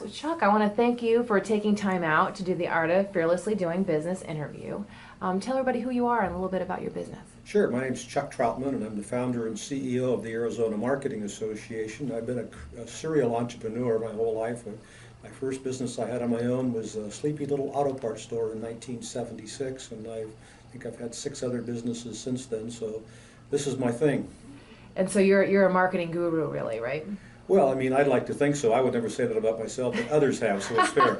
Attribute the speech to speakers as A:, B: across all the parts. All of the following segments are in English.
A: So Chuck, I want to thank you for taking time out to do the Art of Fearlessly Doing Business interview. Tell everybody who you are and a little bit about your business.
B: Sure. My name's Chuck Trautman, and I'm the founder and CEO of the Arizona Marketing Association. I've been a serial entrepreneur my whole life. My first business I had on my own was a sleepy little auto parts store in 1976, and I think I've had 6 other businesses since then, so this is my thing.
A: And so you're a marketing guru, really, right?
B: Well, I mean, I'd like to think so. I would never say that about myself, but others have, so it's fair.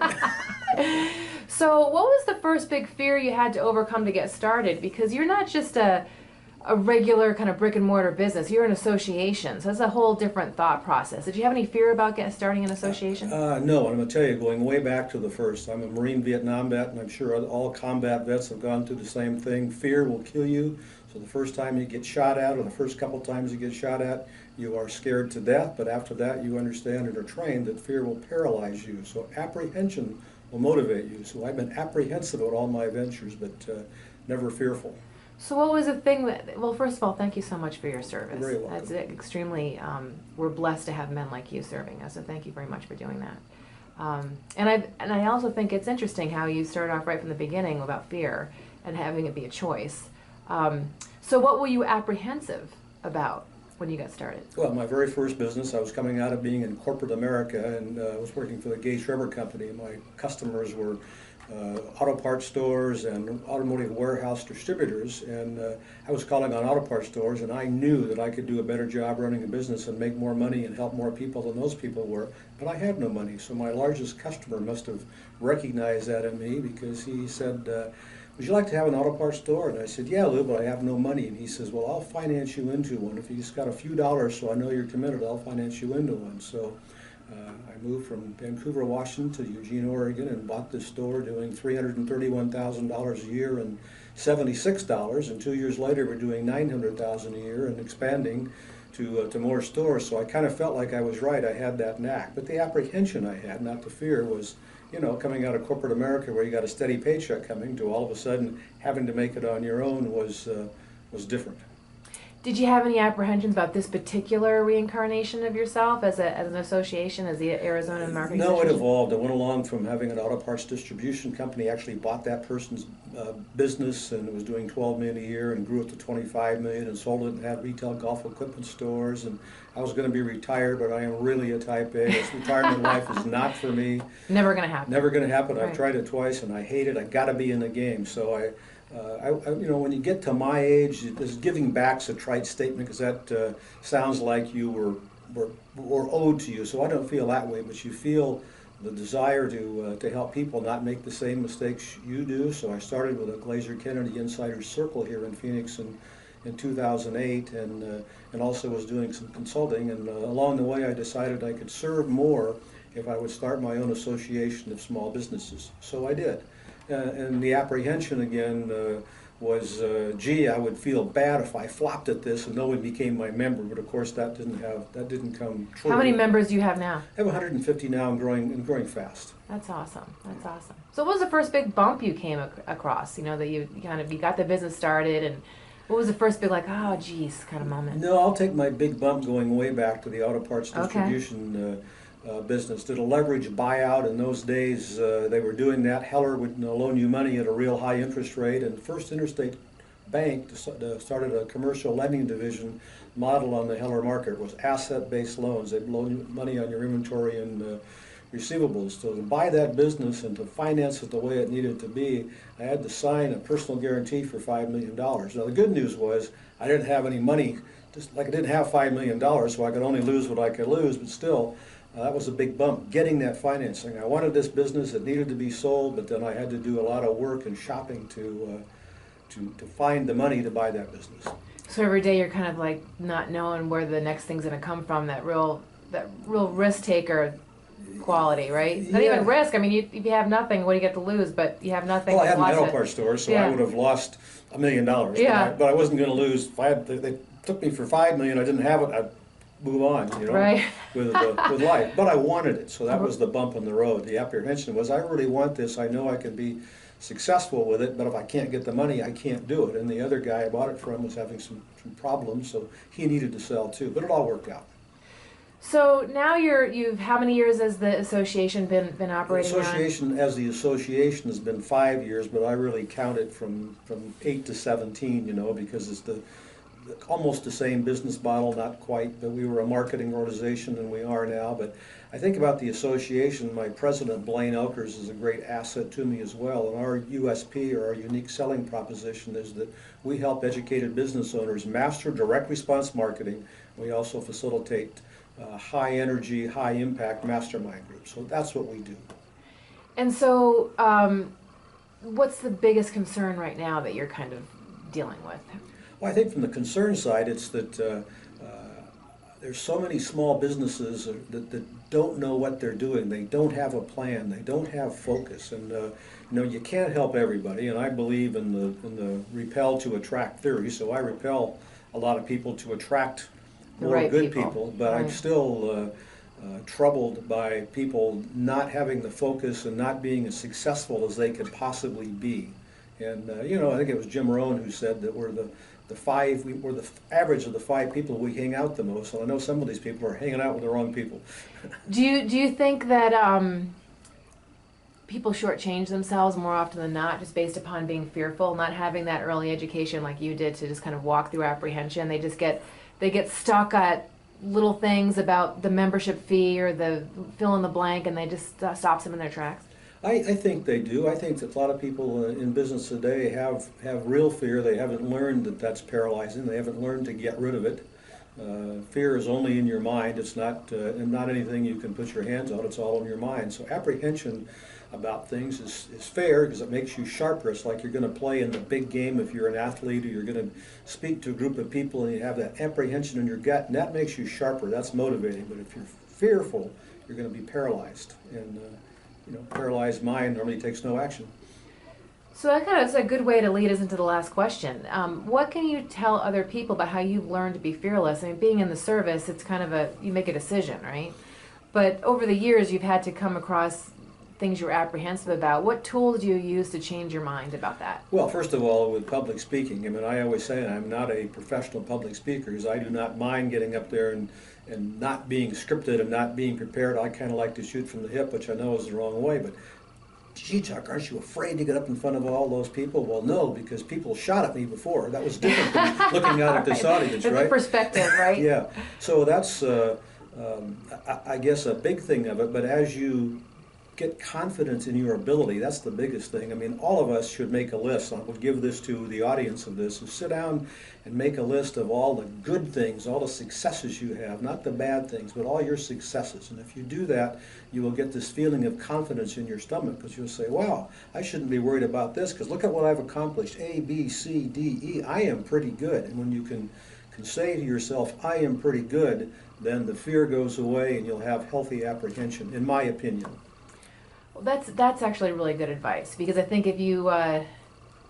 A: So what was the first big fear you had to overcome to get started? Because you're not just a regular kind of brick and mortar business. You're an association, so that's a whole different thought process. Did you have any fear about starting an association?
B: No, and I'm going to tell you, going way back to the first, I'm a Marine Vietnam vet, and I'm sure all combat vets have gone through the same thing. Fear will kill you. So the first time you get shot at, or the first couple times you get shot at, you are scared to death, but after that you understand and are trained that fear will paralyze you. So apprehension will motivate you. So I've been apprehensive about all my ventures, but never fearful.
A: So what was the thing that, well, first of all, thank you so much for your service.
B: You're very welcome.
A: That's extremely, we're blessed to have men like you serving us, so thank you very much for doing that. And I also think it's interesting how you started off right from the beginning about fear and having it be a choice. So what were you apprehensive about when you got started?
B: Well, my very first business, I was coming out of being in corporate America, and I was working for the Gage Rubber Company. My customers were auto parts stores and automotive warehouse distributors, and I was calling on auto parts stores, and I knew that I could do a better job running a business and make more money and help more people than those people were, but I had no money. So my largest customer must have recognized that in me, because he said, would you like to have an auto parts store? And I said, yeah, Lou, but I have no money. And he says, well, I'll finance you into one. If you just got a few dollars so I know you're committed, I'll finance you into one. So I moved from Vancouver, Washington to Eugene, Oregon, and bought this store doing $331,000 a year and $76. And 2 years later, we're doing $900,000 a year and expanding to more stores. So I kind of felt like I was right. I had that knack. But the apprehension I had, not the fear, was, you know, coming out of corporate America where you got a steady paycheck coming to all of a sudden having to make it on your own was different.
A: Did you have any apprehensions about this particular reincarnation of yourself as an association, as the Arizona Marketing Association?
B: No, it evolved. I went along from having an auto parts distribution company, actually bought that person's business, and it was doing $12 million a year, and grew it to $25 million, and sold it and had retail golf equipment stores. And I was going to be retired, but I am really a type A. This retirement life is not for me.
A: Never going to happen.
B: Never going to happen.
A: Right.
B: I've tried it twice, and I hate it. I got to be in the game. So you know, when you get to my age, this giving back's a trite statement, because that sounds like you were owed to you. So I don't feel that way, but you feel the desire to help people not make the same mistakes you do. So I started with a Glazer Kennedy Insider Circle here in Phoenix in 2008, and also was doing some consulting. And along the way, I decided I could serve more if I would start my own association of small businesses. So I did. And the apprehension again was, gee, I would feel bad if I flopped at this and no one became my member. But of course, that didn't come true.
A: How many members do you have now?
B: I have 150 now, and growing fast.
A: That's awesome. That's awesome. So what was the first big bump you came across? You know, that you got the business started, and what was the first big, like, oh geez, kind of moment?
B: No, I'll take my big bump going way back to the auto parts distribution. Business. Did a leverage buyout. In those days, they were doing that. Heller would loan you money at a real high interest rate, and First Interstate Bank started a commercial lending division model on the Heller market. It was asset-based loans. They'd loan you money on your inventory and receivables. So to buy that business and to finance it the way it needed to be, I had to sign a personal guarantee for $5 million. Now the good news was I didn't have any money, just like I didn't have $5 million, so I could only lose what I could lose, but still, that was a big bump, getting that financing. I wanted this business, it needed to be sold, but then I had to do a lot of work and shopping to find the money to buy that business.
A: So every day you're kind of like not knowing where the next thing's going to come from, that real risk taker quality, right? Not
B: Yeah.
A: even risk. I mean, if you have nothing, what do you get to lose? But you have nothing.
B: Well, I had an
A: lost
B: auto
A: it.
B: parts store, so
A: Yeah.
B: I would have lost $1 million.
A: Yeah.
B: But I wasn't going to lose. If they took me for $5 million, I didn't have it, I'd move on, you know,
A: Right.
B: with life. But I wanted it, so that was the bump in the road. The apprehension was, I really want this. I know I can be successful with it, but if I can't get the money, I can't do it. And the other guy I bought it from was having some problems, so he needed to sell too. But it all worked out.
A: So now you've how many years has the association been
B: The
A: operating on?
B: association has been 5 years, but I really count it from 8 to 17, because it's almost the same business model, not quite, but we were a marketing organization and we are now. But I think about the association, my president, Blaine Elkers, is a great asset to me as well. And our USP, or our unique selling proposition, is that we help educated business owners master direct response marketing. We also facilitate high energy, high impact mastermind groups. So that's what we do.
A: And so, what's the biggest concern right now that you're kind of dealing with?
B: Well, I think from the concern side, it's that there's so many small businesses that don't know what they're doing. They don't have a plan. They don't have focus. And you can't help everybody. And I believe in the repel to attract theory. So I repel a lot of people to attract more
A: right
B: good people. But right. I'm still troubled by people not having the focus and not being as successful as they could possibly be. And I think it was Jim Rohn who said that we're the average of the 5 people we hang out the most. And I know some of these people are hanging out with the wrong people.
A: Do you think that people shortchange themselves more often than not, just based upon being fearful, not having that early education like you did to just kind of walk through apprehension? They get stuck at little things about the membership fee or the fill in the blank, and they just stops them in their tracks.
B: I think they do. I think that a lot of people in business today have real fear. They haven't learned that that's paralyzing. They haven't learned to get rid of it. Fear is only in your mind. It's not anything you can put your hands on. It's all in your mind. So apprehension about things is fair because it makes you sharper. It's like you're going to play in the big game if you're an athlete, or you're going to speak to a group of people and you have that apprehension in your gut, and that makes you sharper. That's motivating. But if you're fearful, you're going to be paralyzed. And paralyzed mind normally takes no action.
A: So that kind of is a good way to lead us into the last question. What can you tell other people about how you've learned to be fearless? I mean, being in the service, it's kind of you make a decision, right? But over the years, you've had to come across things you were apprehensive about. What tools do you use to change your mind about that?
B: Well, first of all, with public speaking, I always say I'm not a professional public speaker because I do not mind getting up there and not being scripted and not being prepared. I kind of like to shoot from the hip, which I know is the wrong way, but gee, Chuck, aren't you afraid to get up in front of all those people? Well, no, because people shot at me before. That was different than looking out at this audience,
A: There's
B: right?
A: a perspective, right?
B: Yeah. So that's, I guess, a big thing of it. But as you get confidence in your ability, that's the biggest thing. All of us should make a list. I would give this to the audience of this, is sit down and make a list of all the good things, all the successes you have, not the bad things, but all your successes. And if you do that, you will get this feeling of confidence in your stomach, because you'll say, wow, I shouldn't be worried about this, because look at what I've accomplished. A, B, C, D, E, I am pretty good. And when you can say to yourself, I am pretty good, then the fear goes away and you'll have healthy apprehension, in my opinion.
A: Well, that's actually really good advice, because I think if you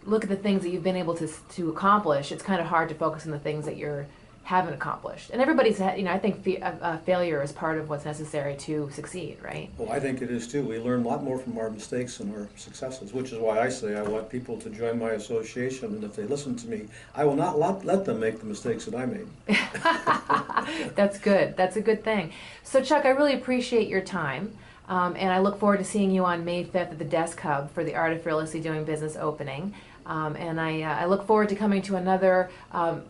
A: look at the things that you've been able to accomplish, it's kind of hard to focus on the things that you haven't accomplished. And everybody's, I think failure is part of what's necessary to succeed, right?
B: Well, I think it is too. We learn a lot more from our mistakes than our successes, which is why I say I want people to join my association, and if they listen to me, I will not let them make the mistakes that I made.
A: That's good. That's a good thing. So, Chuck, I really appreciate your time. And I look forward to seeing you on May 5th at the Desk Hub for the Art of Fearlessly Doing Business opening. And I look forward to coming to another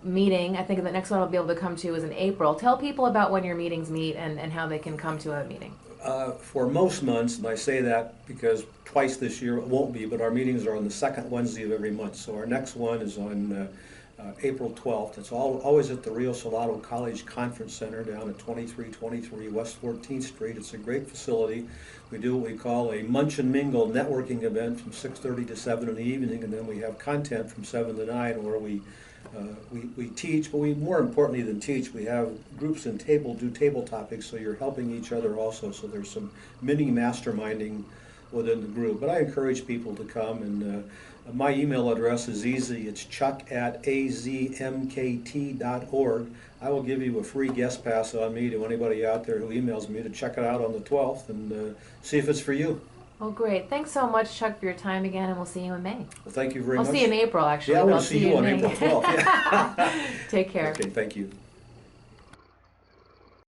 A: meeting. I think the next one I'll be able to come to is in April. Tell people about when your meetings meet and how they can come to a meeting.
B: For most months, and I say that because twice this year it won't be, but our meetings are on the second Wednesday of every month. So our next one is on April 12th. It's always at the Rio Salado College Conference Center down at 2323 West 14th Street. It's a great facility. We do what we call a munch and mingle networking event from 6:30 to 7 in the evening, and then we have content from 7 to 9 where we teach, but more importantly than teach, we have groups and do table topics, so you're helping each other also. So there's some mini masterminding within the group. But I encourage people to come, and my email address is easy. It's chuck@azmkt.org. I will give you a free guest pass on me to anybody out there who emails me to check it out on the 12th and see if it's for you.
A: Well, great. Thanks so much, Chuck, for your time again, and we'll see you in May.
B: Well, thank you very much.
A: I'll see you in April, actually.
B: Yeah, I
A: but
B: will
A: I'll
B: see you on April 12th. Yeah.
A: Take care.
B: Okay, thank you.